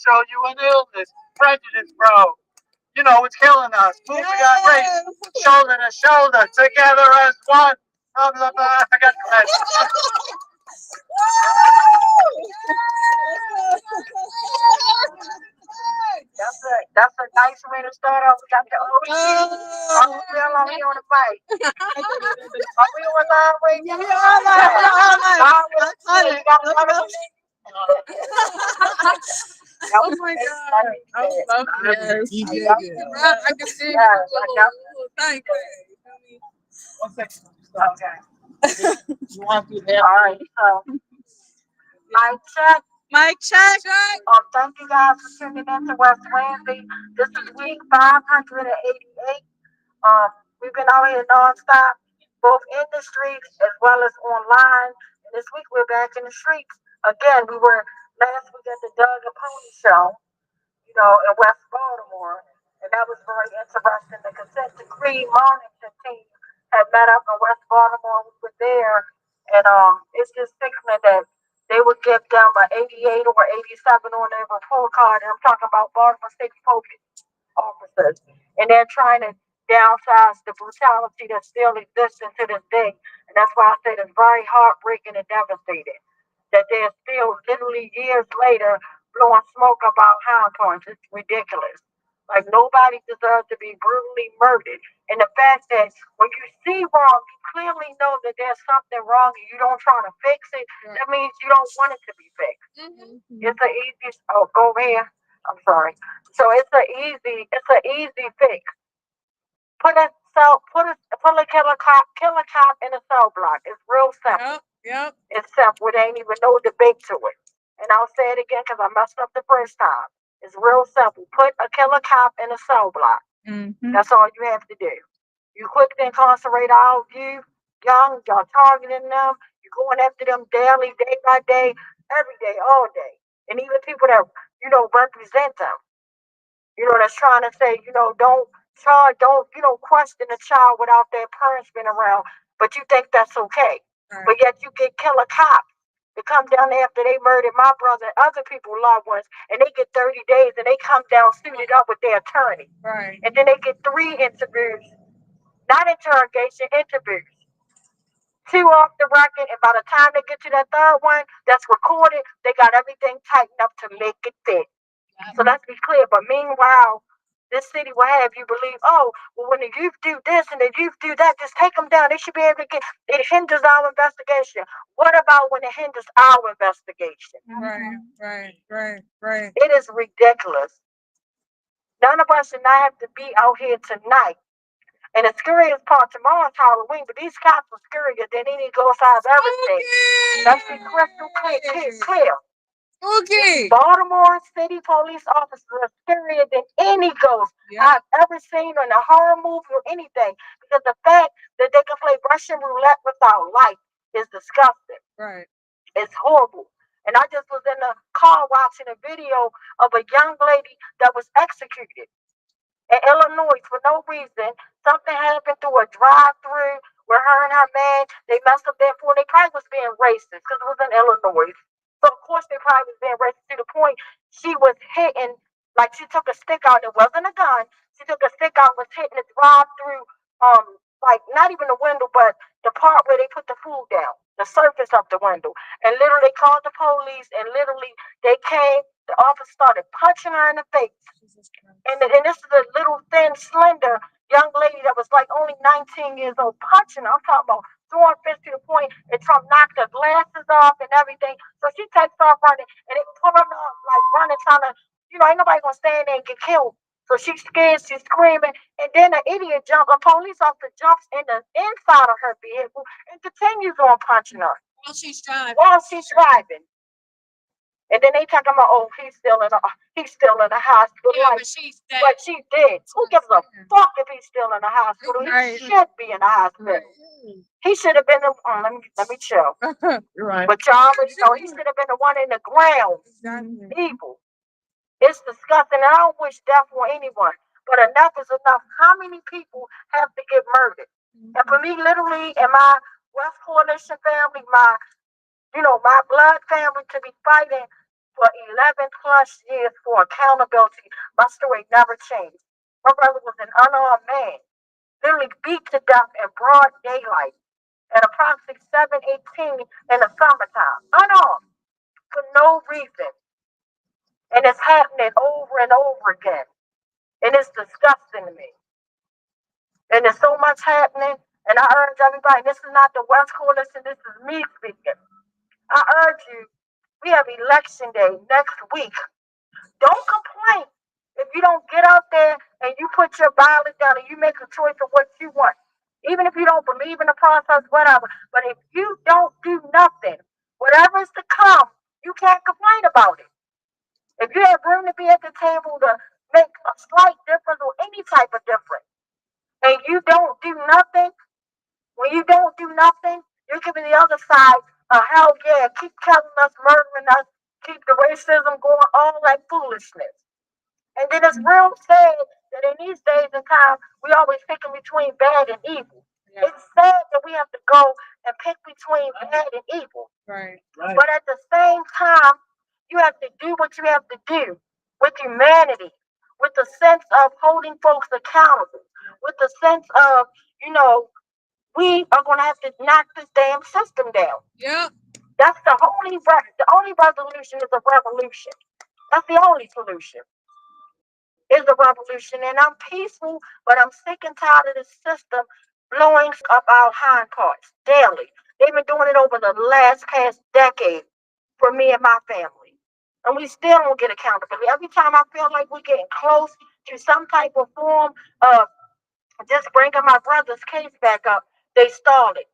show you an illness. Prejudice, bro. You know, it's killing us. Moving on, great. Shoulder to shoulder, together as one. Blah, blah, blah. I got the rest. That's a nice way to start off. We got the OG. Still on here on the mic. Are we on live right now? Live with us. You got another one? Oh my god! I love this. You did I it. can see Yes, the I got little thing. one second. Okay. You want to do that? All right. So, mic check. Mic check. Thank you guys for tuning in to West Wednesday. This is week 588. We've been out here nonstop, both in the streets as well as online. And this week we're back in the streets. Again, we were last week at the Doug and Pony show, in West Baltimore. And that was very interesting. The consent decree Mornington team had met up in West Baltimore. We were there. And it's just sickening that they would give them an 88 or 87 on their report card. And I'm talking about Baltimore State Police officers. And they're trying to downsize the brutality that still exists to this day. And that's why I say it's very heartbreaking and devastating that they're still literally years later blowing smoke about Hong Kong. It's ridiculous. Like nobody deserves to be brutally murdered. And the fact that when you see wrong, you clearly know that there's something wrong and you don't try to fix it. That means you don't want it to be fixed. It's an easy. Oh, go over here. I'm sorry. So it's a easy fix. Put a killer cop in a cell block. It's real simple. Yep. It's simple. It ain't even no debate to it. And I'll say it again because I messed up the first time. It's real simple. Put a killer cop in a cell block. That's all you have to do. You quick to incarcerate all youth, young, y'all targeting them. You're going after them daily, day by day, every day, all day. And even people that, represent them, that's trying to say, don't charge, don't, question a child without their parents being around. But you think that's okay. Right. But yet you get killer cops to come down after they murdered my brother and other people, loved ones, and they get 30 days and they come down suited up with their attorney. Right. And then they get 3 interviews, not interrogation, interviews. 2 off the record, and by the time they get to that third one that's recorded, they got everything tightened up to make it fit. So let's be clear. But meanwhile, this city will have you believe, oh, well, when the youth do this and the youth do that, just take them down. They should be able to get. It hinders our investigation. What about when it hinders our investigation? Right. It is ridiculous. None of us should not have to be out here tonight. And the scariest part tomorrow's Halloween, but these cops are scarier than any ghost I've ever seen. Let's be crystal clear. Okay. Baltimore City police officers are scarier than any ghost I've ever seen in a horror movie or anything. Because the fact that they can play Russian roulette with our life is disgusting. Right. It's horrible. And I just was in the car watching a video of a young lady that was executed in Illinois for no reason. Something happened through a drive-through where her and her man, they messed up their phone. They probably was being racist because it was in Illinois. So of course they probably was being racist to the point she was hitting, like she took a stick out. It wasn't a gun. She took a stick out, was hitting the drive-through, like not even the window, but the part where they put the food down, the surface of the window. And literally they called the police, and literally they came. The officer started punching her in the face. And this is a little thin, slender young lady that was like only 19 years old punching her. I'm talking about throwing fists to the point and Trump knocked her glasses off and everything. So she takes off running and they pull her off like running, trying to, ain't nobody gonna stand there and get killed. So she's scared, she's screaming, and then an idiot a police officer jumps in the inside of her vehicle and continues on punching her. While she's driving. And then they talking about, oh, he's still in the hospital. Yeah, like, but she did. Who gives a fuck if he's still in the hospital? He should be in the hospital. He should have been the let me chill. Right. But y'all already know he should have been the one in the ground. Evil. It's disgusting. And I don't wish death on anyone. But enough is enough. How many people have to get murdered? And for me, literally, and my West Coalition family, my blood family to be fighting for 11 plus years for accountability. My story never changed. My brother was an unarmed man, literally beat to death in broad daylight at approximately 7:18 in the summertime, unarmed, for no reason. And it's happening over and over again. And it's disgusting to me. And there's so much happening. And I urge everybody, this is not the West Coalition, this is me speaking. I urge you, we have election day next week. Don't complain if you don't get out there and you put your ballot down and you make a choice of what you want. Even if you don't believe in the process, whatever. But if you don't do nothing, whatever's to come, you can't complain about it. If you have room to be at the table to make a slight difference or any type of difference, and you don't do nothing, when you don't do nothing, you're giving the other side a hell yeah, keep killing us, murdering us, keep the racism going, all that foolishness. And then it's real sad that in these days and times, we always picking between bad and evil. Yeah. It's sad that we have to go and pick between bad and evil. Right. But at the same time, you have to do what you have to do with humanity, with the sense of holding folks accountable, with the sense of, you know, we are going to have to knock this damn system down. Yep. That's the only resolution is a revolution. That's the only solution is a revolution. And I'm peaceful, but I'm sick and tired of this system blowing up our hind parts daily. They've been doing it over the last past decade for me and my family. And we still don't get accountability. Every time I feel like we're getting close to some type of form of just bringing my brother's case back up, they stall it.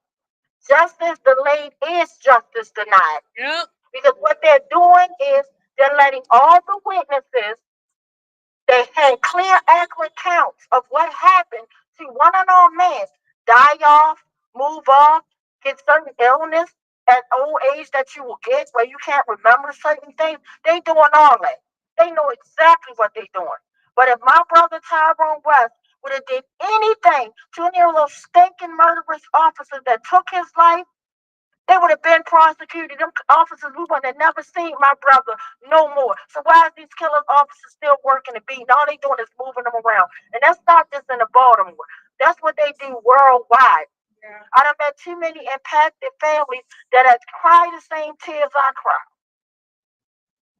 Justice delayed is justice denied. Yep. Because what they're doing is they're letting all the witnesses, they had clear, accurate counts of what happened to one unarmed man die off, move off, get certain illness at old age that you will get where you can't remember certain things. They doing all that. They know exactly what they're doing. But if my brother Tyrone West would have did anything to any of those stinking murderous officers that took his life, they would have been prosecuted. Them officers, we would have never seen my brother no more. So why is these killer officers still working and beating? All they doing is moving them around. And that's not just in the Baltimore. That's what they do worldwide. Yeah. I done met too many impacted families that have cried the same tears I cry.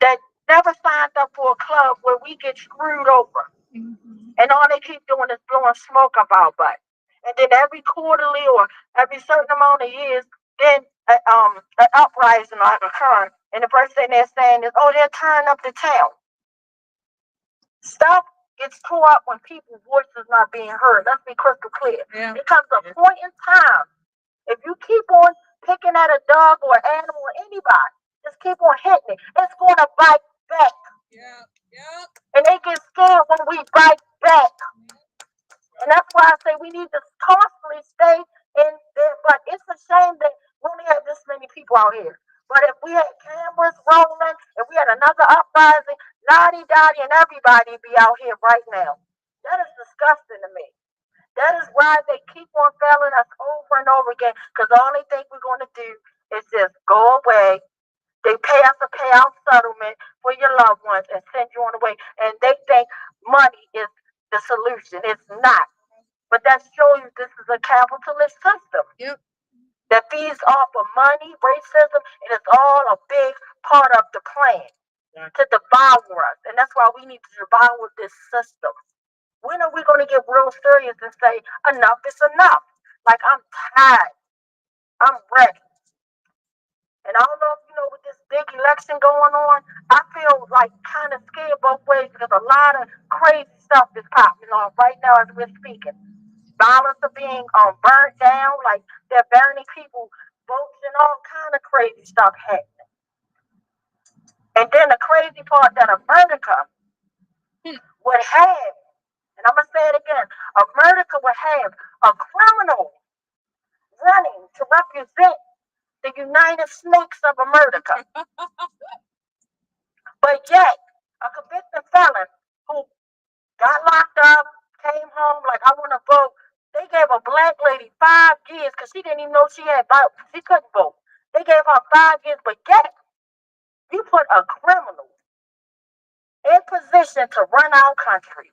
That never signed up for a club where we get screwed over. Mm-hmm. And all they keep doing is blowing smoke up our butt. And then every quarterly or every certain amount of years, then an uprising will occur. And the first thing they're saying is, oh, they're tearing up the town. Stuff gets tore up when people's voices not being heard. Let's be crystal clear. Yeah. It comes a point in time. If you keep on picking at a dog or animal or anybody, just keep on hitting it, it's going to bite back. Yeah. Yeah. And they get scared when we bite back. And that's why I say we need to constantly stay in there. But it's a shame that we only have this many people out here. But if we had cameras rolling, if we had another uprising, Lottie Dottie and everybody be out here right now. That is disgusting to me. That is why they keep on failing us over and over again. Because the only thing we're going to do is just go away. They pay us a payout settlement for your loved ones and send you on the way. And they think money is the solution. It's not. But that shows you this is a capitalist system Yep. that feeds off of money, racism, and it's all a big part of the plan to devour us. And that's why we need to devour this system. When are we going to get real serious and say, enough is enough? Like, I'm tired. I'm ready. And I don't know if you know with this big election going on, I feel like kind of scared both ways because a lot of crazy stuff is popping off right now as we're speaking. Violence are being burnt down, like they're burning people, boats and all kind of crazy stuff happening. And then the crazy part that America would have, and I'm gonna say it again, America would have a criminal running to represent the United Snakes of America. But yet, a convicted felon who got locked up, came home like I want to vote. They gave a black lady 5 years because she didn't even know she had vote. She couldn't vote. They gave her 5 years, but yet You put a criminal in position to run our country.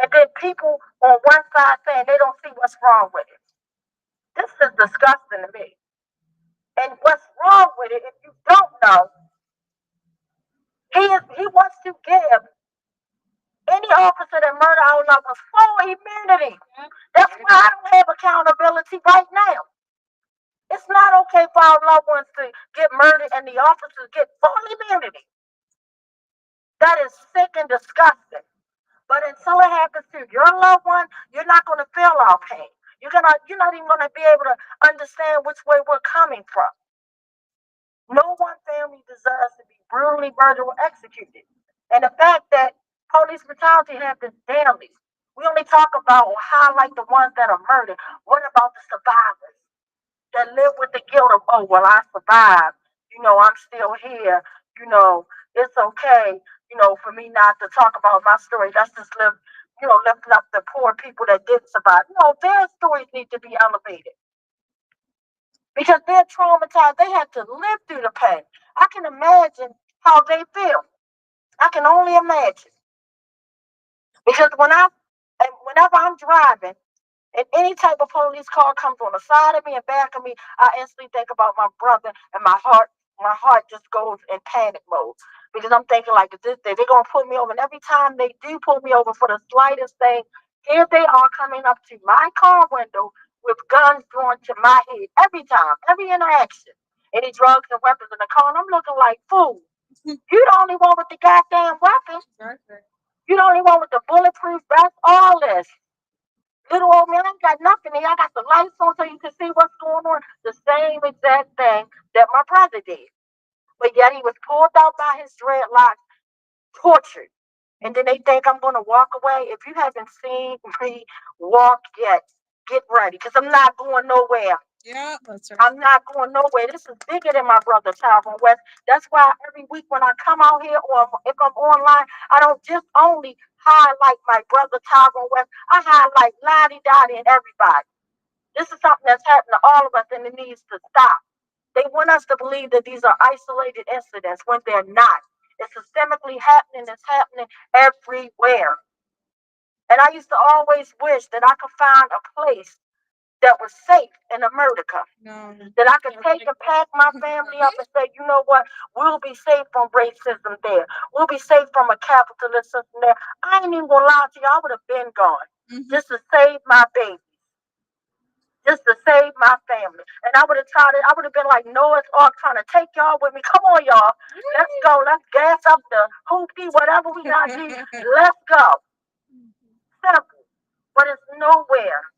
And then people on one side saying they don't see what's wrong with it. This is disgusting to me. And what's wrong with it, if you don't know, he wants to give any officer that murder our loved ones full immunity. That's why I don't have accountability right now. It's not okay for our loved ones to get murdered and the officers get full immunity. That is sick and disgusting. But until it happens to your loved one, you're not going to feel our pain. You're not even going to be able to understand which way we're coming from. No one family deserves to be brutally murdered or executed. And the fact that police brutality happens daily. We only talk about or highlight the ones that are murdered. What about the survivors that live with the guilt of, oh, well, I survived. I'm still here. It's okay, for me not to talk about my story. Let's just lifting up the poor people that did survive. No, their stories need to be elevated because they're traumatized. They had to live through the pain. I can imagine how they feel. I can only imagine because whenever I'm driving and any type of police car comes on the side of me and back of me, I instantly think about my brother, and my heart just goes in panic mode because I'm thinking like, they're gonna pull me over, and every time they do pull me over for the slightest thing, here they are coming up to my car window with guns drawn to my head every time, every interaction. Any drugs and weapons in the car, and I'm looking like fool. You the only one with the goddamn weapons. You the only one with the bulletproof vest. All this. Little old man, I ain't got nothing. I got the lights on so you can see what's going on. The same exact thing that my brother did. But yet he was pulled out by his dreadlocks, tortured. And then they think I'm going to walk away. If you haven't seen me walk yet, get ready because I'm not going nowhere. Yeah, that's right. I'm not going nowhere. This is bigger than my brother Tyrone West. That's why every week when I come out here or if I'm online, I don't just only highlight my brother Tyrone West. I highlight Lottie Dottie and everybody. This is something that's happening to all of us and it needs to stop. They want us to believe that these are isolated incidents when they're not. It's systemically happening. It's happening everywhere. And I used to always wish that I could find a place that was safe in America. No. That I could take and pack my family up and say, you know what, we'll be safe from racism there. We'll be safe from a capitalist system there. I ain't even gonna lie to you, I would have been gone. Just to save my baby. Just to save my family. And I would have tried it, I would have been like Noah's Ark trying to take y'all with me. Come on, y'all. Let's go. Let's gas up the hoopty, whatever we gotta do. Let's go. Simple. But it's nowhere.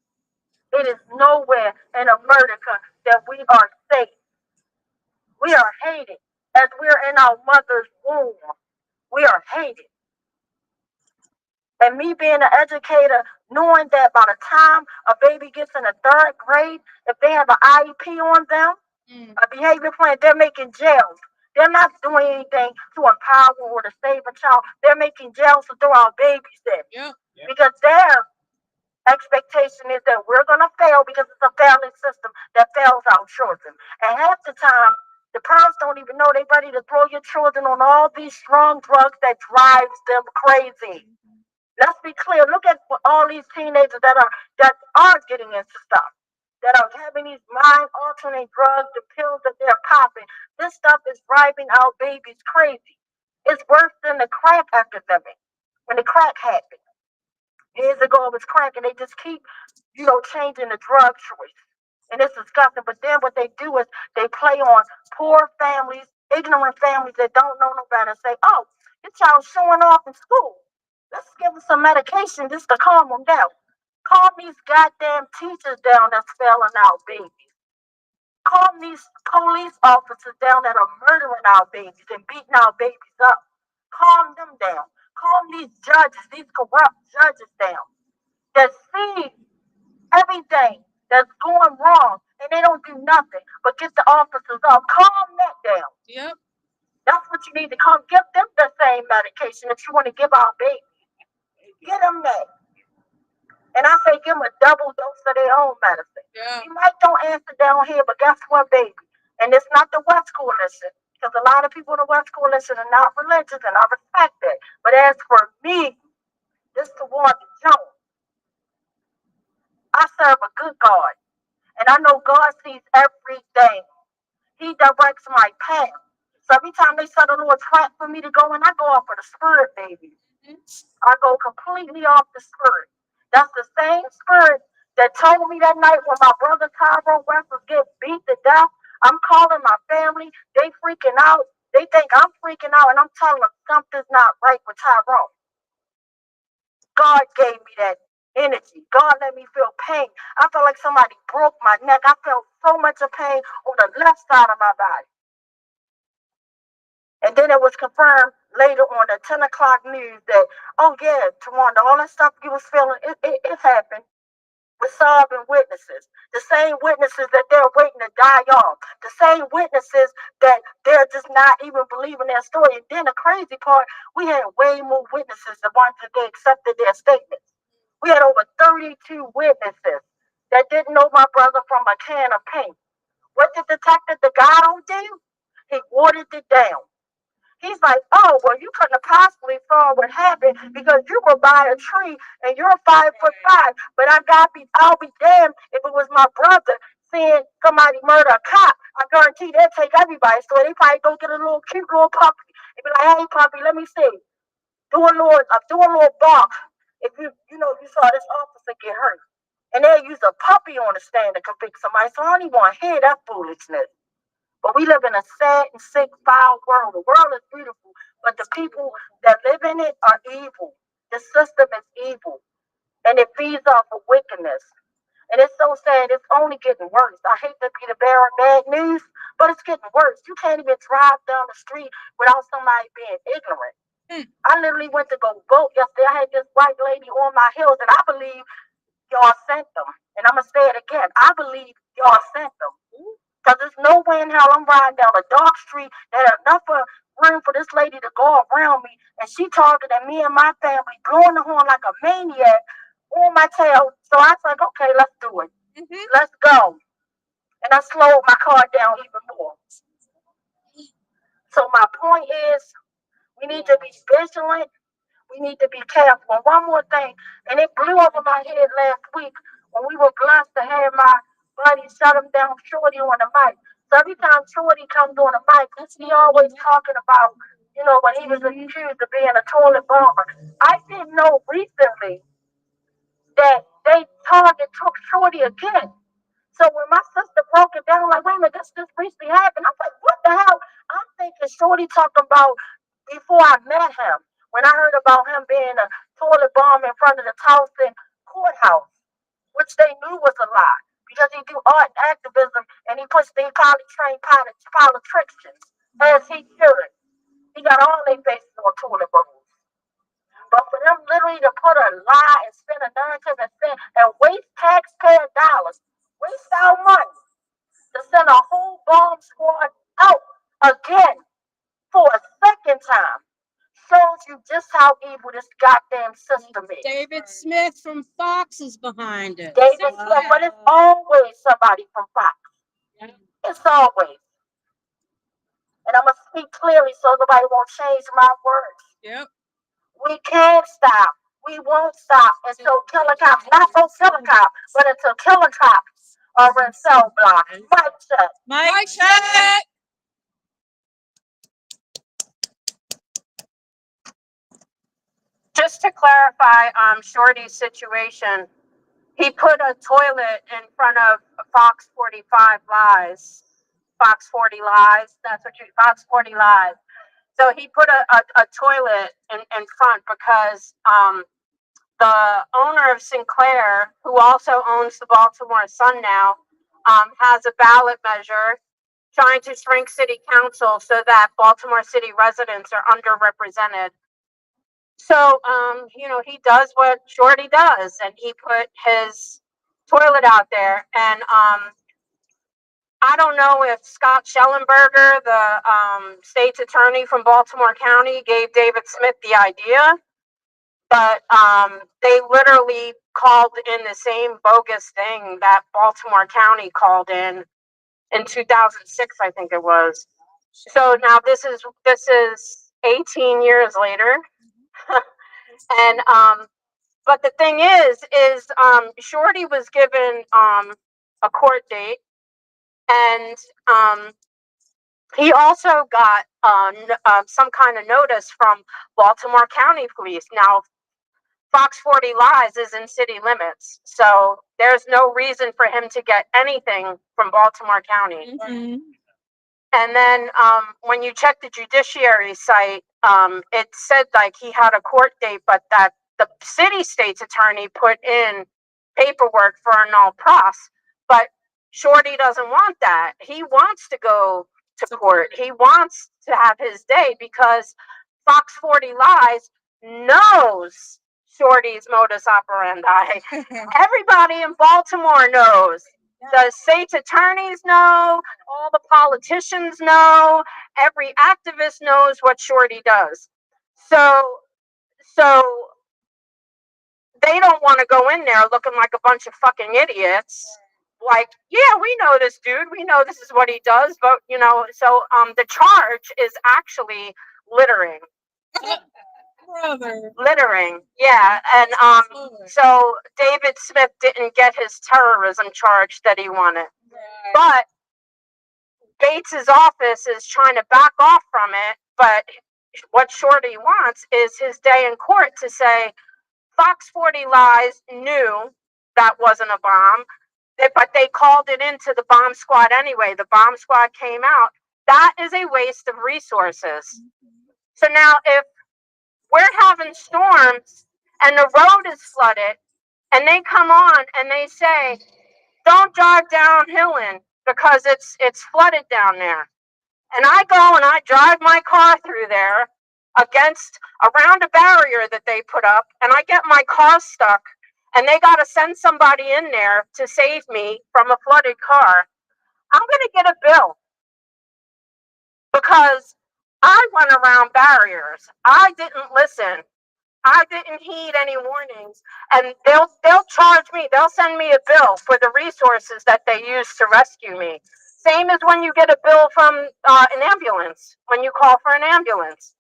It is nowhere in America that we are safe. We are hated as we're in our mother's womb. We are hated. And me being an educator, knowing that by the time a baby gets in the third grade, if they have an IEP on them, a behavior plan, they're making jails. They're not doing anything to empower or to save a child. They're making jails to throw our babies in. Yep. Because their expectation is that we're going to fail because it's a failing system that fails our children. And half the time, the parents don't even know they're ready to throw your children on all these strong drugs that drives them crazy. Let's be clear. Look at all these teenagers that are getting into stuff, that are having these mind altering drugs, the pills that they're popping. This stuff is driving our babies crazy. It's worse than the crack epidemic when the crack happened. Years ago it was crack and they just keep, changing the drug choice. And it's disgusting. But then what they do is they play on poor families, ignorant families that don't know no better and say, oh, your child's showing off in school. Let's give them some medication just to calm them down. Calm these goddamn teachers down that's failing our babies. Calm these police officers down that are murdering our babies and beating our babies up. Calm them down. Calm these judges, these corrupt judges down that see everything that's going wrong and they don't do nothing but get the officers up. Calm that down. Yep. That's what you need to calm. Give them the same medication that you want to give our babies. Get them that. And I say give them a double dose of their own medicine. Yeah. You might don't answer down here, but guess what, baby? And it's not the West Coalition. Because a lot of people in the West Coalition are not religious, and I respect it. But as for me, this is Wanda Jones. I serve a good God, and I know God sees everything. He directs my path. So every time they set a little trap for me to go in, I go off of the spirit, baby. I go completely off the spirit. That's the same spirit that told me that night when my brother Tyrone West was getting beat to death. I'm calling my family. They freaking out. They think I'm freaking out, and I'm telling them something's not right with Tyrone. God gave me that energy. God let me feel pain. I felt like somebody broke my neck. I felt so much of pain on the left side of my body. And then it was confirmed later on the 10 o'clock news that, oh yeah, Tawanda, all that stuff you was feeling, it happened. With sobbing witnesses. The same witnesses that they're waiting to die off. The same witnesses that they're just not even believing their story. And then the crazy part, we had way more witnesses than ones that they accepted their statements. We had over 32 witnesses that didn't know my brother from a can of paint. What did Detective DeGado do? He watered it down. He's like, oh, well, you couldn't have possibly saw what happened because you were by a tree and you're 5'5". But I'll be damned if it was my brother seeing somebody murder a cop. I guarantee they'll take everybody. So they probably go get a little cute little puppy and be like, hey, puppy, let me see. Do a little bark. If you saw this officer get hurt. And they'll use a puppy on the stand to convict somebody. So I don't even want to hear that foolishness. But we live in a sad and sick, foul world. The world is beautiful, but the people that live in it are evil. The system is evil, and it feeds off of wickedness. And it's so sad, it's only getting worse. I hate to be the bearer of bad news, but it's getting worse. You can't even drive down the street without somebody being ignorant. I literally went to go vote yesterday. I had this white lady on my heels, and I believe y'all sent them. And I'm going to say it again. I believe y'all sent them. Because there's no way in hell I'm riding down a dark street that had enough of room for this lady to go around me. And she talking to me and my family, blowing the horn like a maniac on my tail. So I was like, okay, let's do it. Let's go. And I slowed my car down even more. So my point is, we need to be vigilant. We need to be careful. And one more thing, and it blew over my head last week when we were blessed to have my buddy shut him down Shorty on the mic. So every time Shorty comes on the mic, he always talking about, when he was accused of being a toilet bomber. I didn't know recently that they took Shorty again. So when my sister broke it down, like, wait a minute, this recently happened. I was like, what the hell? I'm thinking Shorty talking about before I met him. When I heard about him being a toilet bomb in front of the Towson courthouse, which they knew was a lie because he do art and activism and he puts the college trained politicians as he should. He got all their faces on toilet bowls. But for them literally to put a lie and spin a narrative and waste taxpayer dollars, waste our money to send a whole bomb squad out again for a second time shows you just how evil this goddamn system is. David Smith from Fox is behind it. David Smith, but it's always somebody from Fox. It's always. And I'm going to speak clearly so nobody won't change my words. Yep. We can't stop. We won't stop until killer cops, not so killer cops, but until killer cops are in cell blocks. Mic check. Mic check. Just to clarify Shorty's situation, he put a toilet in front of Fox 45 Lies. Fox 40 Lies. Fox 40 Lies. So he put a toilet in front because the owner of Sinclair, who also owns the Baltimore Sun now, has a ballot measure trying to shrink city council so that Baltimore City residents are underrepresented. So, he does what Shorty does, and he put his toilet out there. And I don't know if Scott Schellenberger, the state's attorney from Baltimore County, gave David Smith the idea, but they literally called in the same bogus thing that Baltimore County called in 2006, I think it was. So now this is 18 years later, and but the thing is Shorty was given a court date, and he also got some kind of notice from Baltimore County Police. Now, Fox 40 Lies is in city limits, so there's no reason for him to get anything from Baltimore County. Mhm. And then when you check the judiciary site, it said like he had a court date, but that the city state's attorney put in paperwork for a null pros. But Shorty doesn't want that. He wants to go to court. He wants to have his day because Fox 40 Lies knows Shorty's modus operandi. Everybody in Baltimore knows. The state's attorneys know, all the politicians know, every activist knows what Shorty does. So they don't want to go in there looking like a bunch of fucking idiots. Like, yeah, we know this dude. We know this is what he does, but so the charge is actually littering. Brother. Littering, yeah, and so David Smith didn't get his terrorism charge that he wanted, but Bates's office is trying to back off from it. But what Shorty wants is his day in court to say Fox 40 Lies knew that wasn't a bomb, but they called it into the bomb squad anyway. The bomb squad came out. That is a waste of resources. So now if we're having storms and the road is flooded and they come on and they say, don't drive down Hillen because it's flooded down there. And I go and I drive my car through there around a barrier that they put up, and I get my car stuck, and they got to send somebody in there to save me from a flooded car. I'm going to get a bill because I went around barriers. I didn't listen. I didn't heed any warnings, and they'll charge me. They'll send me a bill for the resources that they use to rescue me. Same as when you get a bill from an ambulance, when you call for an ambulance.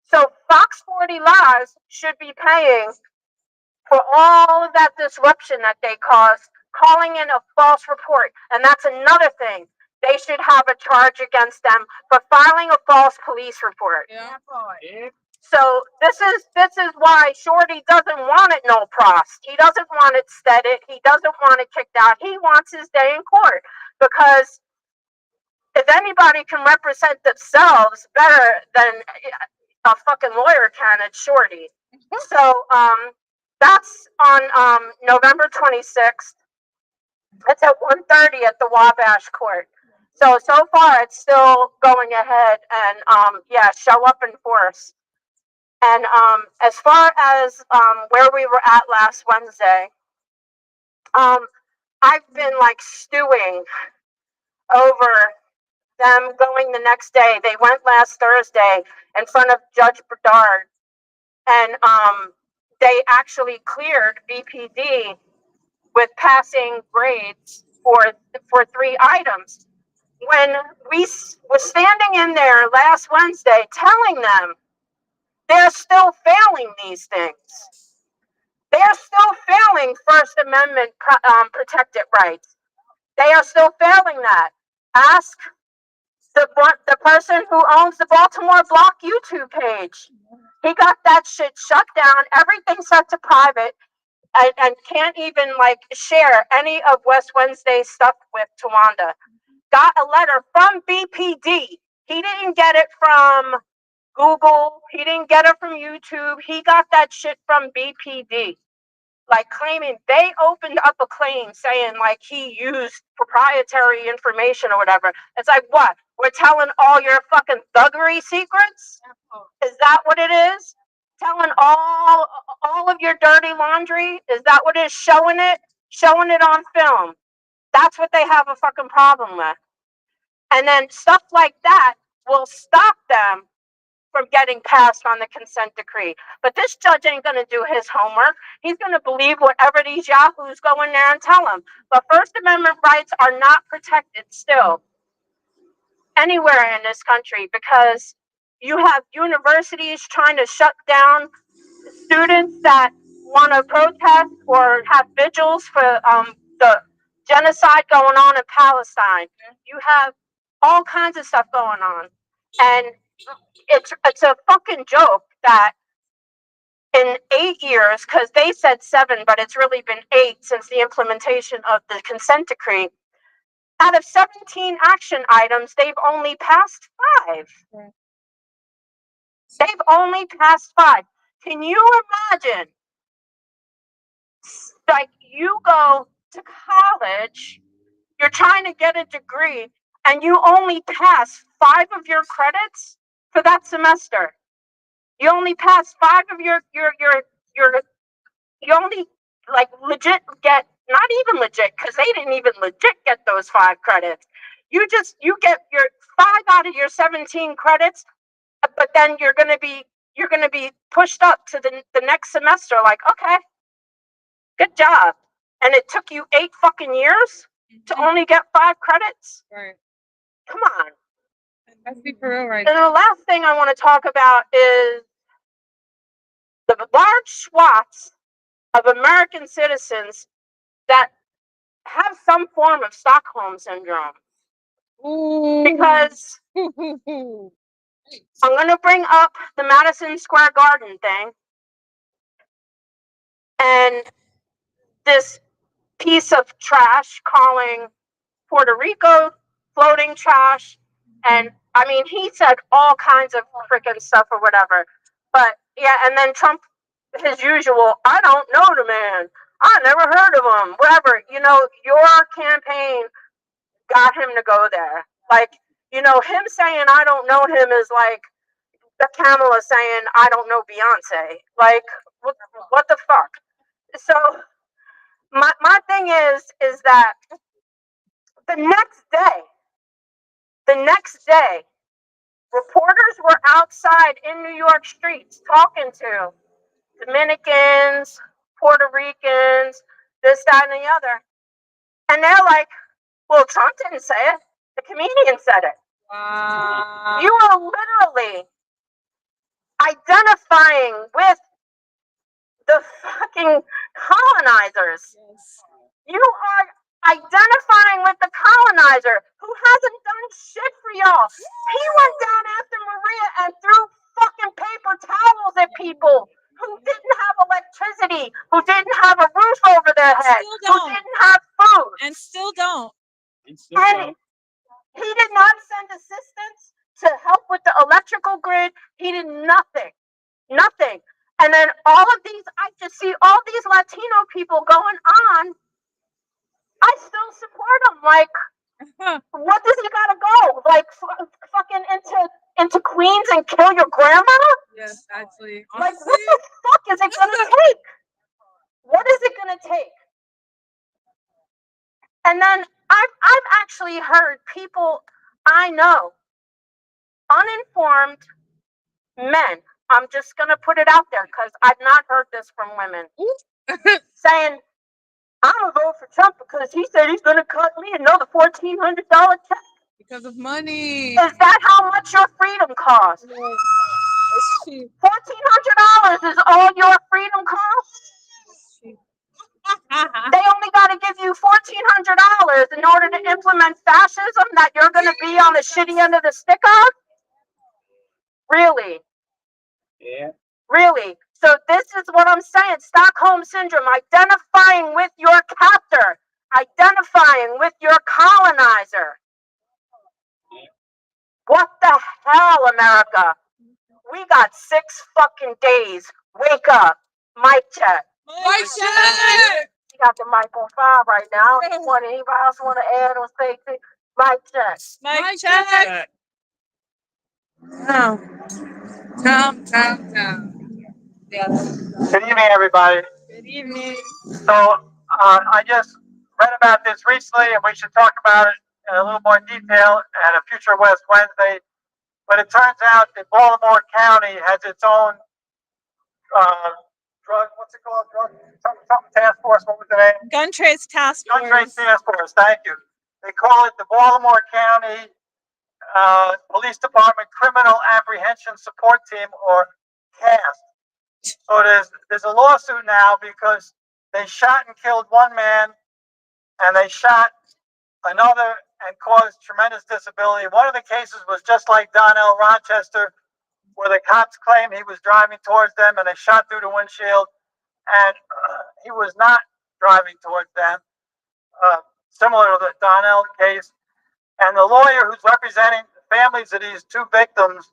So Fox 40 Lies should be paying for all of that disruption that they caused, calling in a false report. And that's another thing. They should have a charge against them for filing a false police report. Yeah. So this is why Shorty doesn't want it no prost. He doesn't want it steaded. He doesn't want it kicked out. He wants his day in court because if anybody can represent themselves better than a fucking lawyer can, it's Shorty. So that's on November 26th. It's at 1:30 at the Wabash Court. So far it's still going ahead, and yeah, show up in force. And as far as where we were at last Wednesday, I've been like stewing over them going the next day. They went last Thursday in front of Judge Bedard, and they actually cleared BPD with passing grades for 3 items. When we were standing in there last Wednesday telling them they're still failing these things. They're still failing First Amendment protected rights. They are still failing that. Ask the person who owns the Baltimore Block YouTube page. He got that shit shut down. Everything set to private, and can't even like share any of West Wednesday's stuff with Tawanda. Got a letter from BPD. He didn't get it from Google. He didn't get it from YouTube. He got that shit from BPD. Like claiming they opened up a claim saying like he used proprietary information or whatever. It's like, what? We're telling all your fucking thuggery secrets? Is that what it is? Telling all of your dirty laundry? Is that what it is? Showing it on film. That's what they have a fucking problem with. And then stuff like that will stop them from getting passed on the consent decree. But this judge ain't going to do his homework. He's going to believe whatever these yahoos go in there and tell him. But First Amendment rights are not protected still. anywhere in this country, because you have universities trying to shut down students that want to protest or have vigils for the genocide going on in Palestine. You have all kinds of stuff going on, and it's a fucking joke that in 8 years, because they said 7, but it's really been 8 since the implementation of the consent decree. Out of 17 action items, they've only passed 5. They've only passed 5. Can you imagine? Like, you go to college, you're trying to get a degree, and you only pass 5 of your credits for that semester. You only pass 5 of your you only like legit get, not even legit, because they didn't even legit get those 5 credits. You get your 5 out of your 17 credits, but then you're gonna be pushed up to the next semester. Like, okay, good job. And it took you 8 fucking years to only get 5 credits. Right. Come on. That's be for real, right? And the last thing I want to talk about is the large swaths of American citizens that have some form of Stockholm syndrome. Ooh. Because I'm going to bring up the Madison Square Garden thing and this piece of trash calling Puerto Rico floating trash. And I mean, he said all kinds of freaking stuff or whatever. But yeah, and then Trump, his usual, I don't know the man. I never heard of him. Whatever. You know, your campaign got him to go there. Like, you know, him saying I don't know him is like the Kamala saying I don't know Beyonce. Like, what the fuck? So my thing is that the next day, reporters were outside in New York streets talking to Dominicans, Puerto Ricans, this, that, and the other. And they're like, well, Trump didn't say it. The comedian said it. Wow. You are literally identifying with the fucking colonizers. Yes. You are identifying with the colonizer who hasn't done shit for y'all. He went down after Maria and threw fucking paper towels at people who didn't have electricity, who didn't have a roof over their head, who didn't have food. And still don't. And he did not send assistance to help with the electrical grid. He did nothing. Nothing. And then all of these, I just see all these Latino people going on. I still support him. Like, what does he gotta go? Like, fucking into Queens and kill your grandma? Yes, actually. Like, what the fuck is it gonna take? What is it gonna take? And then I've actually heard people I know, uninformed men. I'm just gonna put it out there because I've not heard this from women saying, I'm gonna vote for Trump because he said he's gonna cut me another $1,400 check. Because of money. Is that how much your freedom costs? It's cheap. $1,400 is all your freedom costs? They only gotta give you $1,400 in order to implement fascism that you're gonna be on the shitty end of the stick of? Really? Yeah. Really? So this is what I'm saying. Stockholm Syndrome, identifying with your captor, identifying with your colonizer. What the hell, America? We got 6 fucking days. Wake up. Mic check. Mic check. You got the mic on 5 right now. Anybody else want to add or say things? Mic check. Mic check. Down. Yeah. Good evening, everybody. Good evening. So I just read about this recently, and we should talk about it in a little more detail at a future West Wednesday. But it turns out that Baltimore County has its own drug. What's it called? Something task force. What was the name? Gun Trace Task Force. Gun Trace Task Force. Thank you. They call it the Baltimore County Police Department Criminal Apprehension Support Team, or CAST. So there's a lawsuit now because they shot and killed one man, and they shot another and caused tremendous disability. One of the cases was just like Donnell Rochester, where the cops claimed he was driving towards them and they shot through the windshield, and he was not driving towards them, similar to the Donnell case. And the lawyer who's representing the families of these two victims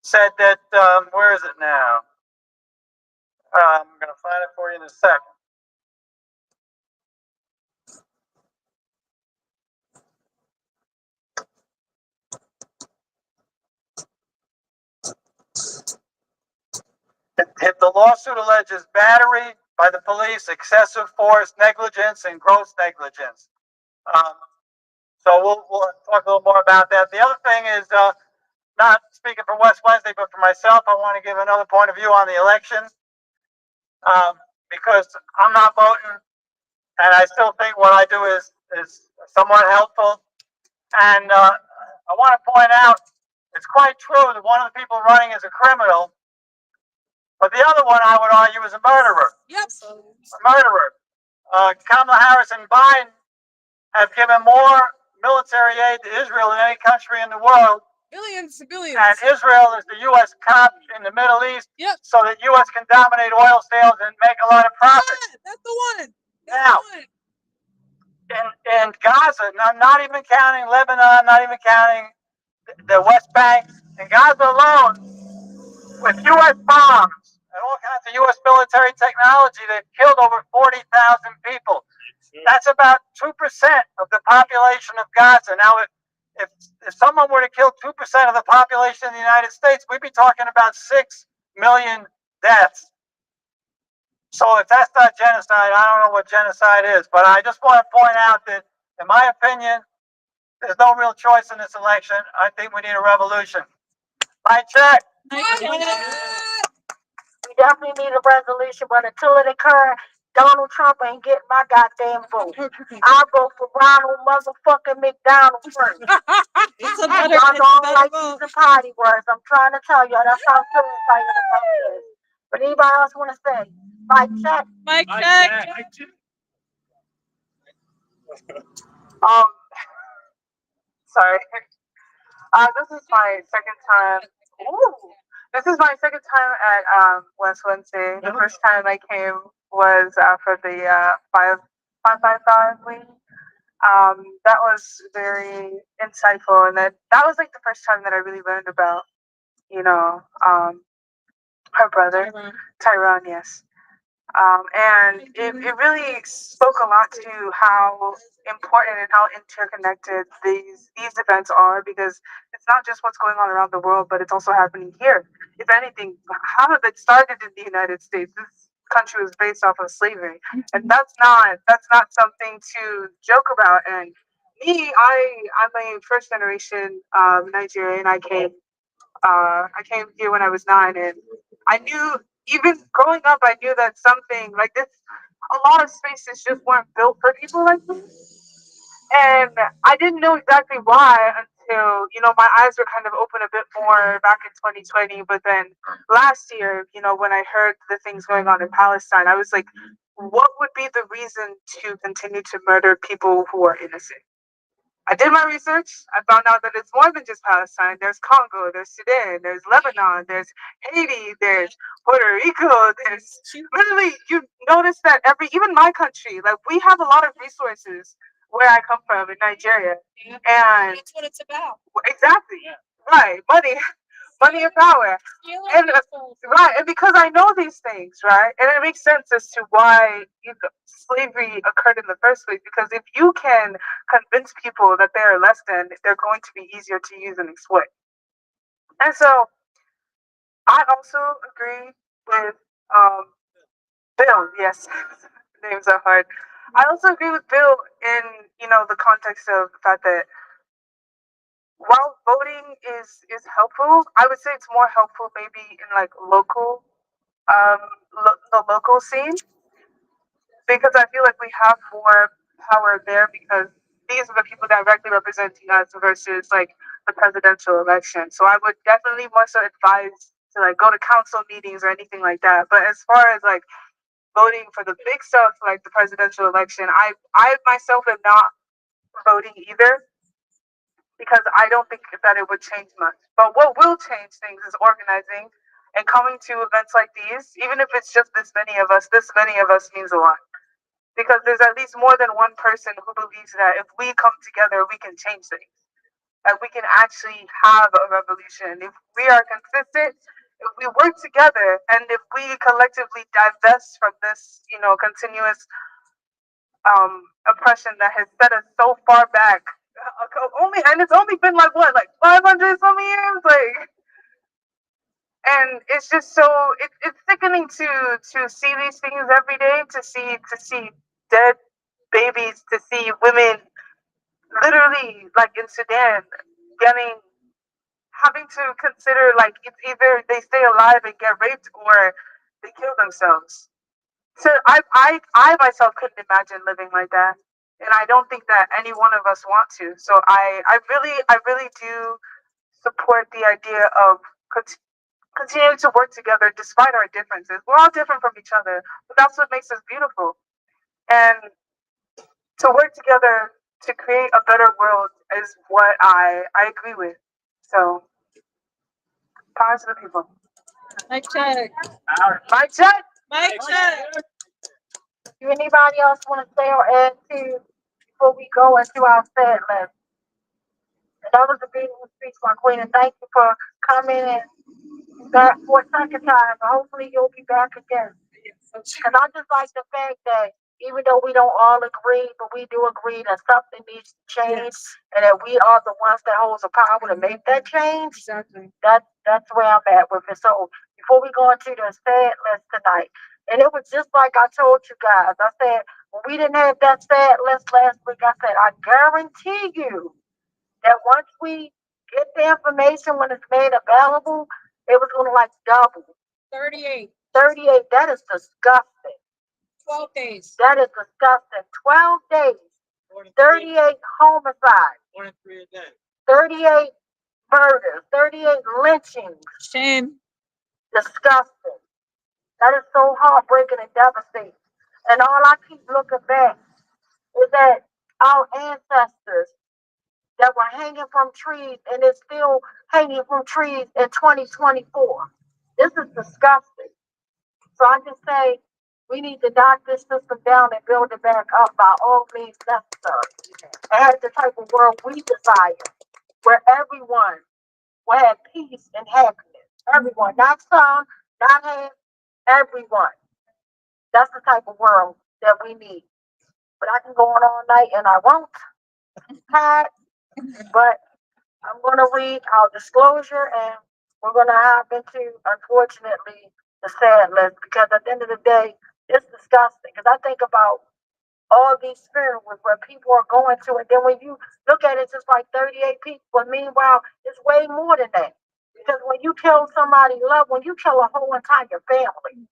said that, where is it now? I'm going to find it for you in a second. If the lawsuit alleges battery by the police, excessive force, negligence, and gross negligence. So we'll talk a little more about that. The other thing is, not speaking for West Wednesday, but for myself, I want to give another point of view on the election, because I'm not voting, and I still think what I do is somewhat helpful. And I want to point out, it's quite true that one of the people running is a criminal, but the other one, I would argue, is a murderer. Yep. A murderer. Kamala Harris and Biden have given more military aid to Israel than any country in the world. Billions. And Israel is the U.S. cop in the Middle East, Yep. so that U.S. can dominate oil sales and make a lot of profit. That's the one. Now, in Gaza, not even counting Lebanon, not even counting the West Bank, in Gaza alone, with U.S. bombs and all kinds of U.S. military technology, they've killed over 40,000 people. That's about 2% of the population of Gaza. Now, if someone were to kill 2% of the population of the United States, we'd be talking about 6 million deaths. So if that's not genocide, I don't know what genocide is. But I just want to point out that, in my opinion, there's no real choice in this election. I think we need a revolution. My check. We definitely need a resolution, but until it occurs, Donald Trump ain't getting my goddamn vote. I vote for Ronald motherfucking McDonald first. It's a Y'all better, don't like vote. these party words. I'm trying to tell y'all. That's how I'm feeling about this. But anybody else want to say? Mike check. Mike check. Sorry. This is my second time. Ooh, this is my second time at West Wednesday. The first time I came was for the 555 league. That was very insightful, and that was like the first time that I really learned about, her brother Tyrone. Yes. And it really spoke a lot to how important and how interconnected these events are, because it's not just what's going on around the world, but it's also happening here. If anything, half of it started in the United States. This country was based off of slavery, and that's not something to joke about. And me, I'm a first generation Nigerian. I came here when I was 9, and I knew, even growing up, I knew that something like this, a lot of spaces just weren't built for people like me. And I didn't know exactly why until, my eyes were kind of open a bit more back in 2020. But then last year, when I heard the things going on in Palestine, I was like, what would be the reason to continue to murder people who are innocent? I did my research. I found out that it's more than just Palestine. There's Congo, there's Sudan, there's Lebanon, there's Haiti, there's Puerto Rico, there's literally, you notice that even my country, like, we have a lot of resources where I come from in Nigeria. And That's what it's about. exactly. Right. Money and power. And right, and because I know these things, right, and it makes sense as to why slavery occurred in the first place. Because if you can convince people that they are less than, they're going to be easier to use and exploit. And so, I also agree with Bill. Yes, names are hard. I also agree with Bill in the context of the fact that, while voting is helpful, I would say it's more helpful maybe in like local, the local scene, because I feel like we have more power there, because these are the people directly representing us versus like the presidential election. So I would definitely more so advise to like go to council meetings or anything like that. But as far as like voting for the big stuff like the presidential election, I myself am not voting either because I don't think that it would change much. But what will change things is organizing and coming to events like these, even if it's just this many of us means a lot. Because there's at least more than one person who believes that if we come together, we can change things. That we can actually have a revolution. If we are consistent, if we work together, and if we collectively divest from this, continuous oppression that has set us so far back. It's only been like what, like 500 some years, like, and it's just so it's sickening to see these things every day, to see dead babies, to see women literally like in Sudan getting having to consider like it's either they stay alive and get raped or they kill themselves. So I myself couldn't imagine living like that, and I don't think that any one of us want to. So I really do support the idea of continuing to work together despite our differences. We're all different from each other, but that's what makes us beautiful. And to work together to create a better world is what I agree with. So power to the people. Mic check. Mic check. Mic check. Do anybody else want to say or add to before we go into our set list? And that was a beautiful speech, my queen, and thank you for coming and back for a second time. Hopefully you'll be back again. Because I just like the fact that even though we don't all agree, but we do agree that something needs to change, and that we are the ones that holds the power to make that change. Exactly. That's where I'm at with it. So before we go into the sad list tonight, and it was just like I told you guys. I said when we didn't have that sad list last week, I said I guarantee you that once we get the information when it's made available, it was gonna like double. 38. 38, that is disgusting. 12 days. That is disgusting. 12 days, 38 homicides, 38 murders, 38 lynchings. Shame. Disgusting. That is so heartbreaking and devastating. And all I keep looking back is that our ancestors that were hanging from trees and it's still hanging from trees in 2024. This is disgusting. So I just say we need to knock this system down and build it back up by all means necessary. And have the type of world we desire, where everyone will have peace and happiness. Everyone, not some, not half, everyone. That's the type of world that we need. But I can go on all night and I won't. But I'm going to read our disclosure and we're going to hop into, unfortunately, the sad list because at the end of the day, it's disgusting. Because I think about all these funerals where people are going to, and then when you look at it, it's just like 38 people. But meanwhile, it's way more than that. Because when you kill somebody loved, when you kill a whole entire family,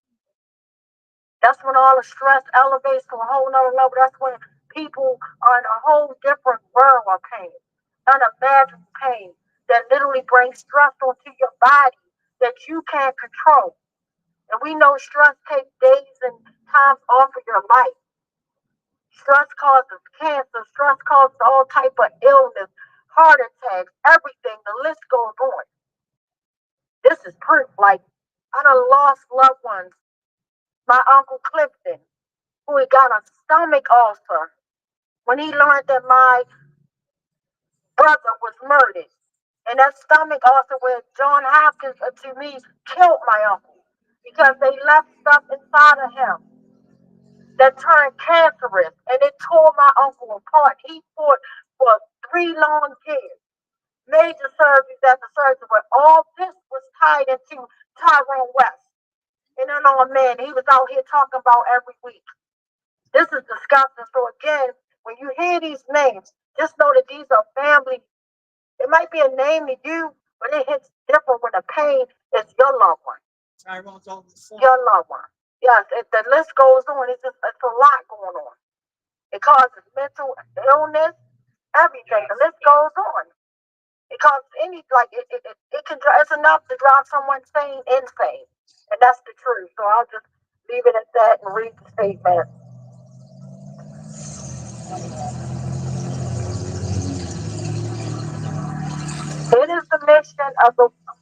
that's when all the stress elevates to a whole nother level. That's when people are in a whole different world of pain, unimaginable pain that literally brings stress onto your body that you can't control. And we know stress takes days and times off of your life. Stress causes cancer. Stress causes all type of illness, heart attacks, everything. The list goes on. This is proof. Like I done lost loved ones. My uncle Clifton, who had got a stomach ulcer when he learned that my brother was murdered. And that stomach ulcer where John Hopkins, to me, killed my uncle because they left stuff inside of him that turned cancerous and it tore my uncle apart. He fought for 3 long years, major surgeries after surgery, but all this was tied into Tyrone West. And then, oh man, he was out here talking about every week. This is disgusting. So again, when you hear these names, just know that these are family. It might be a name to you, but it hits different when the pain is your loved one. Your loved one. Yes, the list goes on. It's a lot going on. It causes mental illness, everything. The list goes on. because it can it's enough to drive someone sane insane, and that's the truth. So I'll just leave it at that and read the statement. It is the mission of the wow,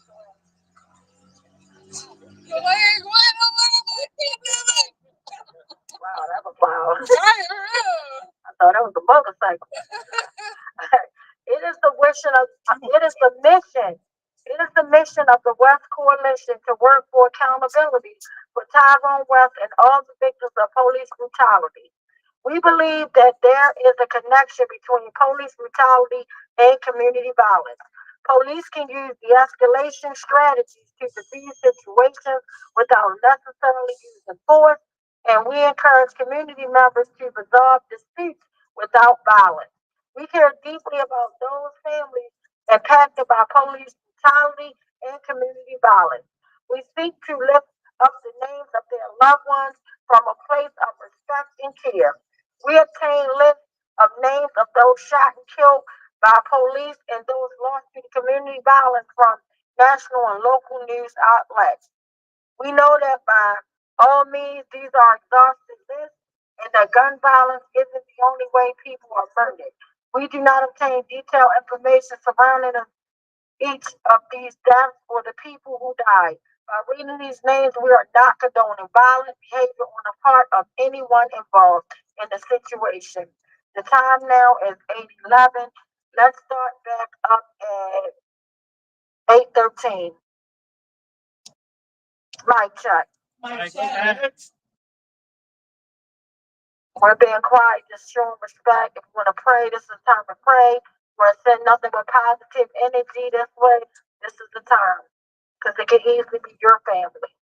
that was loud. I thought that was a motorcycle. It is the mission of it is the mission. It is the mission of the West Coalition to work for accountability for Tyrone West and all the victims of police brutality. We believe that there is a connection between police brutality and community violence. Police can use de escalation strategies to defuse situations without necessarily using force, and we encourage community members to resolve disputes without violence. We care deeply about those families impacted by police brutality and community violence. We seek to lift up the names of their loved ones from a place of respect and care. We obtain lists of names of those shot and killed by police and those lost to community violence from national and local news outlets. We know that by all means these are exhaustive lists and that gun violence isn't the only way people are murdered. We do not obtain detailed information surrounding each of these deaths or the people who died. By reading these names, we are not condoning violent behavior on the part of anyone involved in the situation. The time now is 8:11. Let's start back up at 8:13. Mic check. We're being quiet, just showing respect. If you want to pray, this is the time to pray. We're send nothing but positive energy this way. This is the time. Because it can easily be your family.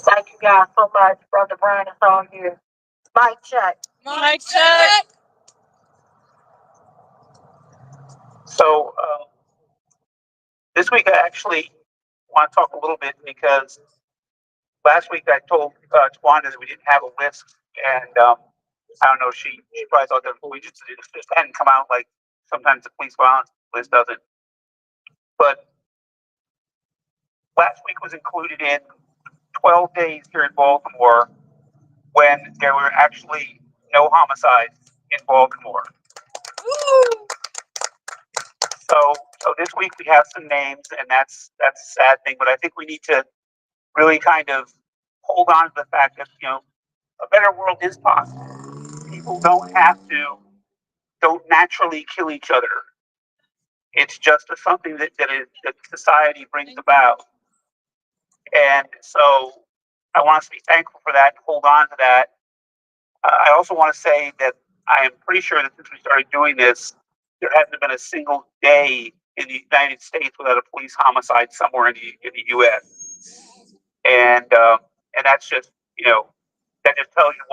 Thank you guys so much, Brother Brian. It's all you. Mic check. Mic check. So this week I actually want to talk a little bit because last week I told Twanda that we didn't have a list, and I don't know, she probably thought that we just hadn't come out like sometimes the police violence list doesn't. But last week was included in 12 days here in Baltimore when there were actually no homicides in Baltimore. So this week we have some names, and that's a sad thing. But I think we need to really kind of hold on to the fact that a better world is possible. People don't naturally kill each other. It's just something that society brings about. And so I want us to be thankful for that and hold on to that. I also want to say that I am pretty sure that since we started doing this, there hasn't been a single day in the United States without a police homicide somewhere in the U.S. And that's just that just tells you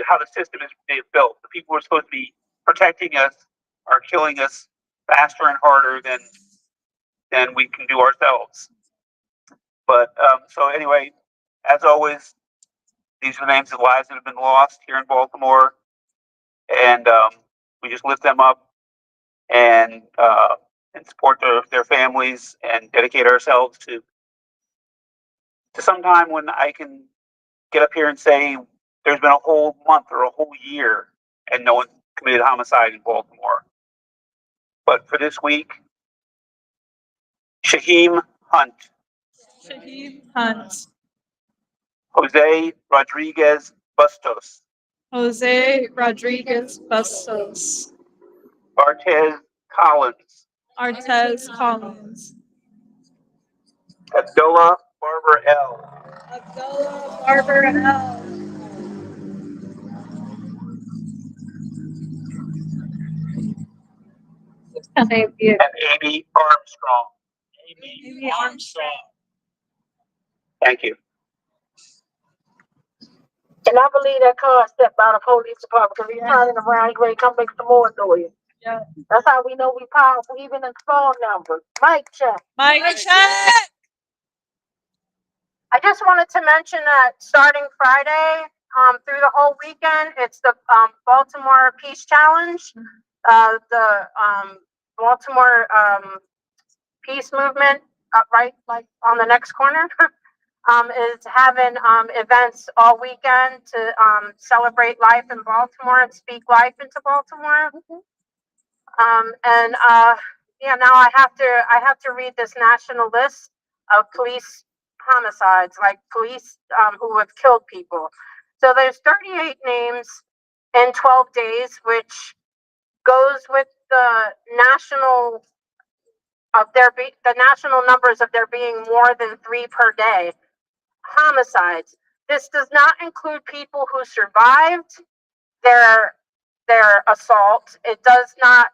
how the system is built. The people who are supposed to be protecting us are killing us faster and harder than we can do ourselves. But so anyway, as always, These are the names of lives that have been lost here in Baltimore, and we just lift them up and support their families and dedicate ourselves to some time when I can get up here and say there's been a whole month or a whole year and no one committed homicide in Baltimore. But for this week, Shaheem Hunt, Shaheed Hunt. Jose Rodriguez Bustos, Jose Rodriguez Bustos. Bartez Collins, Artez Collins. Abdullah Barber L, Abdullah Barber L. and Amy Armstrong. Amy Armstrong. Thank you. And I believe that car stepped out of police department because he's turning around. He's ready to come make some more noise. Yeah. That's how we know we powerful, even in phone numbers. Mic check. Mike check. I just wanted to mention that starting Friday, through the whole weekend, it's the Baltimore Peace Challenge. The Baltimore Peace Movement, right, like on the next corner, is having events all weekend to celebrate life in Baltimore and speak life into Baltimore. Yeah, now I have to read this national list of police homicides, like police who have killed people. So there's 38 names in 12 days, which goes with the national the national numbers of there being more than 3 per day homicides. This does not include people who survived their assault. It does not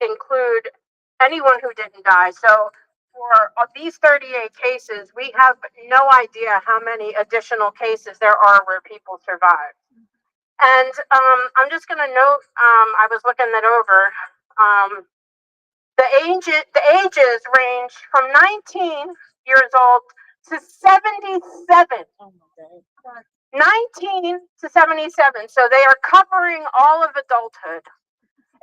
include anyone who didn't die. So for these 38 cases, we have no idea how many additional cases there are where people survived. And I'm just going to note, I was looking that over. The ages range from 19 years old to 77. 19 to 77. So they are covering all of adulthood.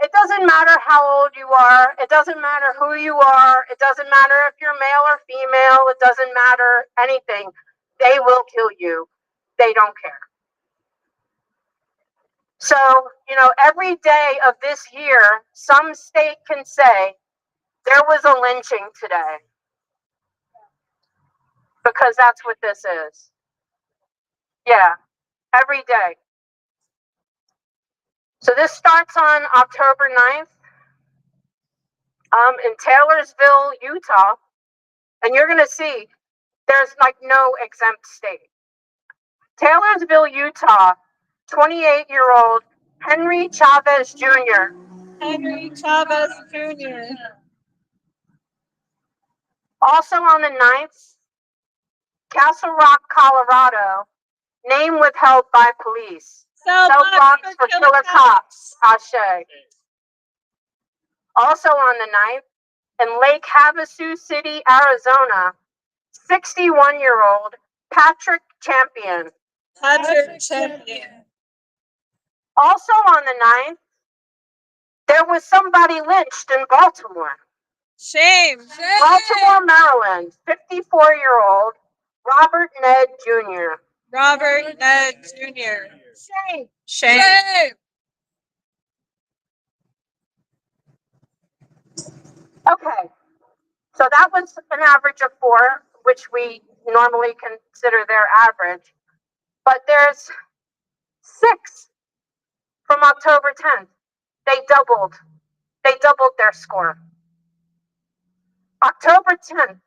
It doesn't matter how old you are. It doesn't matter who you are. It doesn't matter if you're male or female. It doesn't matter anything. They will kill you. They don't care. So, every day of this year, some state can say there was a lynching today. Because that's what this is. Yeah, every day. So this starts on October 9th. In Taylorsville, Utah, and you're going to see there's like no exempt state. Taylorsville, Utah, 28-year-old Henry Chavez Jr. Henry Chavez Jr. Also on the 9th, Castle Rock, Colorado, name withheld by police. Cell blocks for killer cops. Ashe. Also on the 9th, in Lake Havasu City, Arizona, 61-year-old Patrick Champion. Patrick Champion. Also on the 9th, there was somebody lynched in Baltimore. Shame. Baltimore, Maryland, 54-year-old Robert Ned Jr. Robert Ned Jr. Shame. Shame. Okay, so that was an average of 4, which we normally consider their average. But there's 6 from October 10th. They doubled their score. October 10th,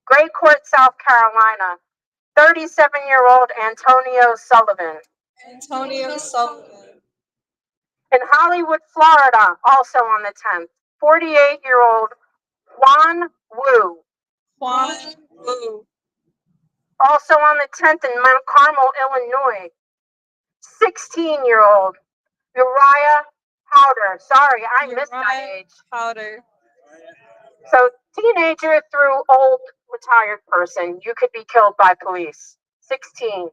Gray Court, South Carolina, 37-year-old Antonio Sullivan. Antonio Sullivan. In Hollywood, Florida, also on the 10th, 48-year-old Juan Wu. Juan Wu. Also on the 10th in Mount Carmel, Illinois, 16-year-old Uriah Powder. Sorry, I missed that age. Powder. So teenager through old retired person, you could be killed by police. 16.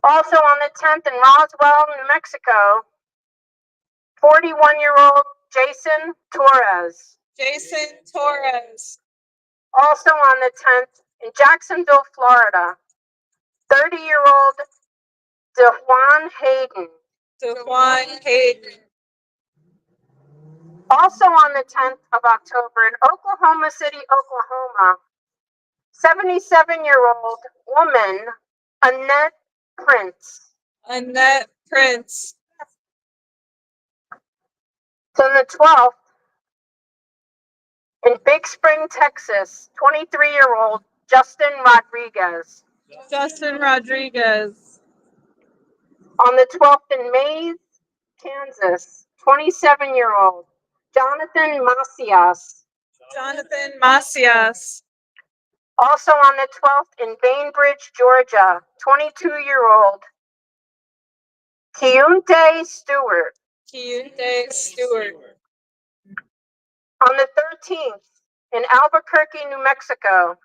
Also on the 10th in Roswell, New Mexico, 41-year-old Jason Torres. Jason Torres. Also on the 10th in Jacksonville, Florida, 30-year-old DeJuan Hayden. DeJuan Hayden. Also on the 10th of October in Oklahoma City, Oklahoma, 77-year-old woman Annette Prince. Annette Prince. So on the 12th, in Big Spring, Texas, 23-year-old Justin Rodriguez. Justin Rodriguez. On the 12th in Mays, Kansas, 27-year-old Jonathan Macias. Jonathan Macias. Also on the 12th in Bainbridge, Georgia, 22-year-old Keunte Stewart. Keunte Stewart. On the 13th in Albuquerque, New Mexico,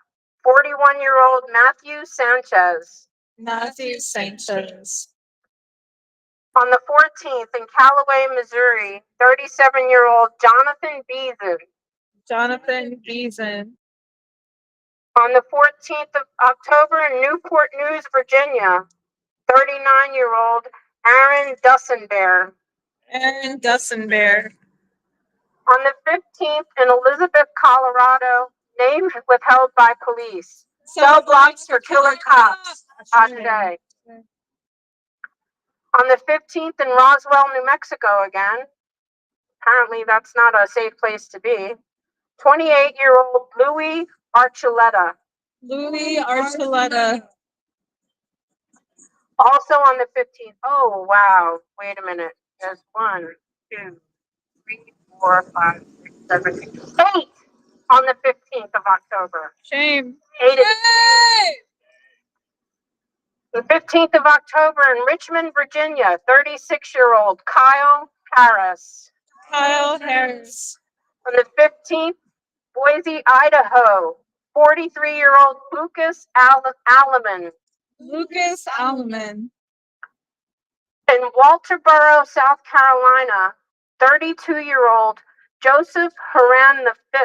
41-year-old Matthew Sanchez. Matthew Sanchez. On the 14th in Callaway, Missouri, 37-year-old Jonathan Beason. Jonathan Beason. On the 14th of October in Newport News, Virginia, 39-year-old Aaron Dussenbear. Aaron Dussenbear. On the 15th in Elizabeth, Colorado, name withheld by police. Cell blocks for killer cops. Today. On the 15th in Roswell, New Mexico again. Apparently that's not a safe place to be. 28-year-old Louis Archuleta. Louis Archuleta. Also on the 15th. Oh, wow. Wait a minute. There's 1, 2, 3, 4, 5, 6, 7, 8 on the 15th of October. Shame. 8 of the 15th of October in Richmond, Virginia, 36-year-old Kyle Harris. Kyle Harris. On the 15th, Boise, Idaho, 43-year-old Lucas Alleman. Lucas Alleman. In Walterboro, South Carolina, 32-year-old Joseph Haran V.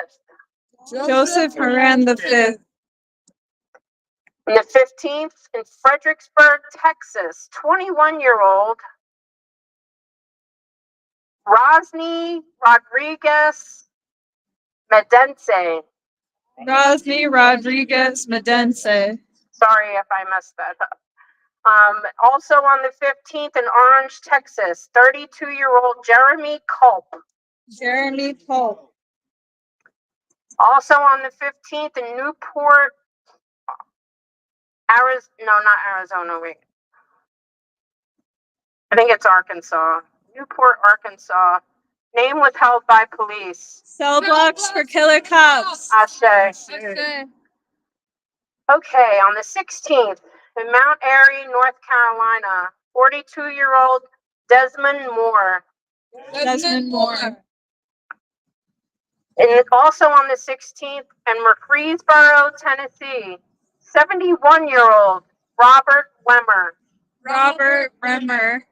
Joseph Haran V. On the 15th, in Fredericksburg, Texas, 21-year-old Rosny Rodriguez Medense. Rosny Rodriguez Medense. Sorry if I messed that up. Also on the 15th in Orange, Texas, 32-year-old Jeremy Culp. Jeremy Culp. Also on the 15th in Newport, Arizona, wait. I think it's Arkansas. Newport, Arkansas. Name withheld by police. Cell blocks for killer cops. Ashe. Okay, on the 16th, in Mount Airy, North Carolina, 42-year-old Desmond Moore. Desmond Moore. And also on the 16th, in Murfreesboro, Tennessee, 71-year-old Robert Wemmer. Robert Bremer.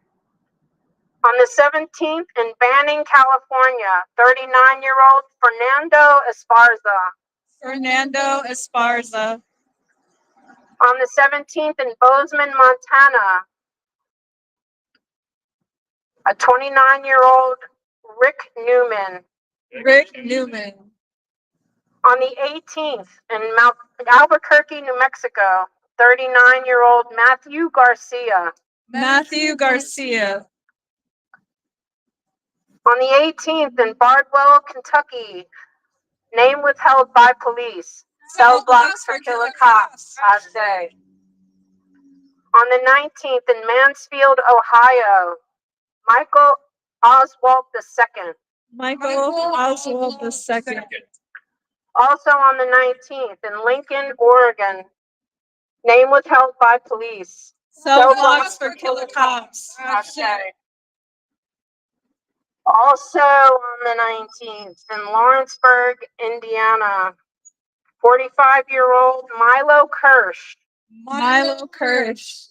On the 17th, in Banning, California, 39-year-old Fernando Esparza. Fernando Esparza. On the 17th, in Bozeman, Montana, a 29-year-old Rick Newman. Rick Newman. On the 18th, in Albuquerque, New Mexico, 39-year-old Matthew Garcia. Matthew Garcia. On the 18th, in Bardwell, Kentucky, name withheld by police. Cell blocks for killer cops. Ashe. On the 19th, in Mansfield, Ohio, Michael Oswald II. Michael Oswald II. Also on the 19th, in Lincoln, Oregon, name withheld by police. Cell blocks for killer cops. Ashe. Also on the 19th, in Lawrenceburg, Indiana, 45-year-old Milo Kirsch. Milo Kirsch.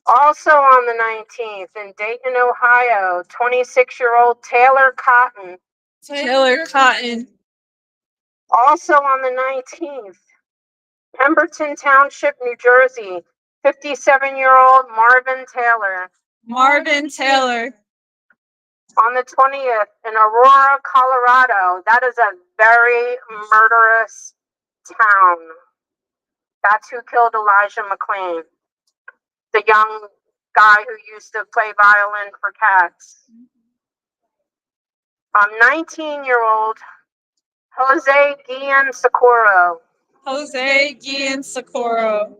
Also on the 19th in Dayton, Ohio, 26-year-old Taylor Cotton. Taylor Cotton. Also on the 19th, Pemberton Township, New Jersey, 57-year-old Marvin Taylor. Marvin Taylor. On the 20th in Aurora, Colorado, that is a very murderous town. That's who killed Elijah McClain, the young guy who used to play violin for Cats. 19-year-old Jose Guillen Socorro. Jose Guillen Socorro.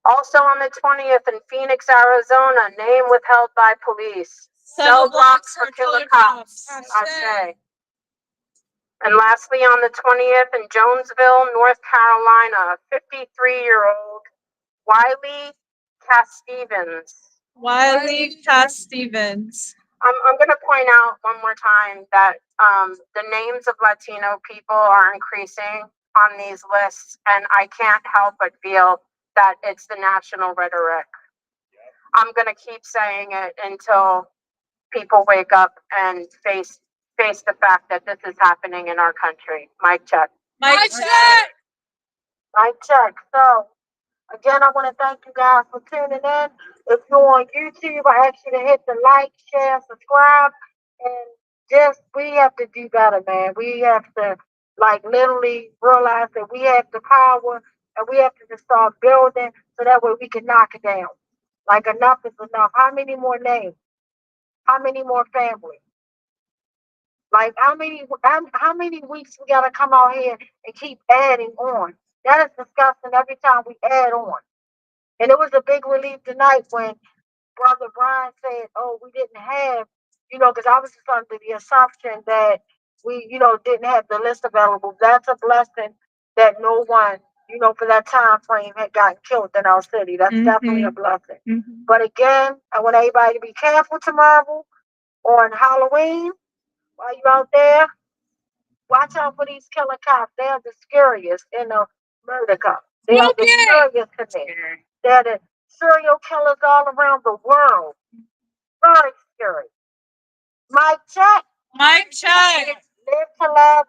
Also on the 20th in Phoenix, Arizona, name withheld by police. Cell blocks for killer cops. Ashe. And lastly, on the 20th in Jonesville, North Carolina, 53-year-old Wiley Cass-Stevens. Wiley Cass-Stevens. I'm going to point out one more time that the names of Latino people are increasing on these lists, and I can't help but feel that it's the national rhetoric. I'm going to keep saying it until people wake up and face the fact that this is happening in our country. Mic check. Mic check. Mic check. So, again, I want to thank you guys for tuning in. If you're on YouTube, I ask you to hit the like, share, subscribe, and we have to do better, man. We have to, literally realize that we have the power and we have to just start building so that way we can knock it down. Enough is enough. How many more names? How many more families? How many weeks we gotta come out here and keep adding on? That is disgusting every time we add on. And it was a big relief tonight when Brother Brian said, "Oh, we didn't have, because I was just under the assumption that we, didn't have the list available." That's a blessing that no one, for that time frame had gotten killed in our city. That's definitely a blessing. Mm-hmm. But again, I want everybody to be careful tomorrow on Halloween. While you're out there, watch out for these killer cops. They are the scariest in the murder cops. They are the scariest to me. They're the serial killers all around the world. Very scary. Mic check. Mic check. Live to love.